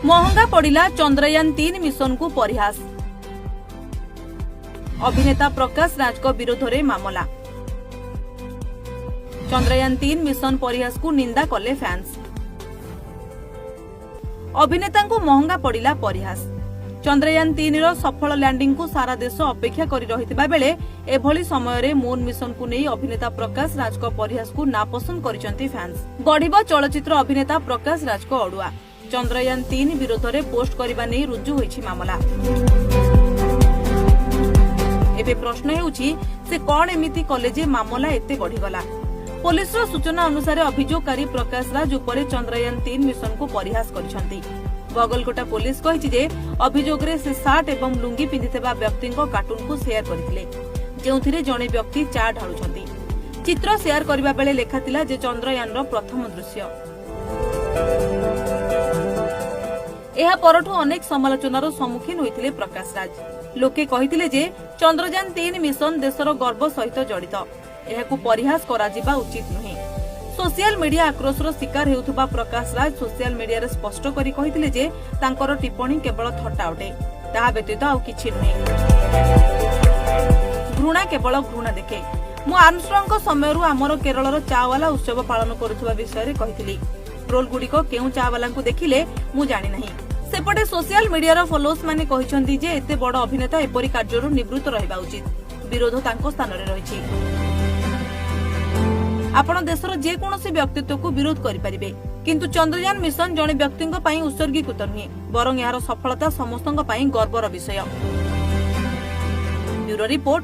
महंगा पड़िला चंद्रयान-3 मिशन को परिहास। अभिनेता प्रकाश राज को विरोध में मामला। चंद्रयान-3 मिशन परिहास को निंदा कले फैंस। अभिनेता को महंगा पड़िला परिहास। चंद्रयान-3 रो सफल लैंडिंग को सारा देश अपेक्षा करि रहितबा बेले एभली समय रे मून मिशन को नहीं अभिनेता प्रकाश राज को परिहास को नापसंद करिसंती फैंस। गढ़िब चलचित्र अभिनेता प्रकाश राज को अडुआ। चंद्रयान-3 विरोध में पोस्ट करबा नै रुजु होईछि मामला। एबे प्रश्न हेउछि से कोन एमिति कले जे मामला एते बढ़िगला। पुलिस रो सूचना अनुसार अभियोगकारी प्रकाश राज उपरे चंद्रयान-3 मिशन को परिहास करिसंती। बगलकोटा पुलिस कहिछि जे अभियोग रे से शर्ट एवं लुंगी पिंधितबा व्यक्ति को कार्टून को शेयर करथिले, जेउथिरे जणे व्यक्ति चा ढाळुछंती। चित्र शेयर करबा बेले लेखातिला जे चंद्रयान रो प्रथम दृश्य। एहा परठु अनेक समालोचनार सम्मुखीन होइथिले प्रकाश राज। लोके कहिथिले जे चंद्रयान-3 मिशन देशर गर्व सहित जड़ित, एहाकु परिहास करा जिबा उचित नुहे। सोशल मीडिया आक्रोशर शिकार हेउथबा प्रकाश राज सोशल मीडिया रे स्पष्ट करी कहिथिले जे तांकर टिप्पणी केवल थट्टा अटे, ताहा व्यतीत आउ किछि नुहे। घृणा केवल घृणा देखे। मु आर्मस्ट्रंग समयरु आमर केरळर चावाला उत्सव पालन करुथबा विषय रे कहिथिली। ट्रोल गुडिको केउ चावाला को देखिले मु जानि नाही। सेपटे सोशल मीडिया फॉलोअर्स माने कहिसंती जे एते बड़ अभिनेता एपरि कार्यरु निवृत्त रहबा उचित। विरोध तांको स्थान रे रहिछि। आपण देशर जे कोनोसी व्यक्तित्व को विरोध करि परिबे, किंतु चंद्रयान मिशन जणे व्यक्तिंक पई उत्सर्गीकृत नुहे, बरं यार सफलता समस्तंक पई गर्वर विषय। Bureau report.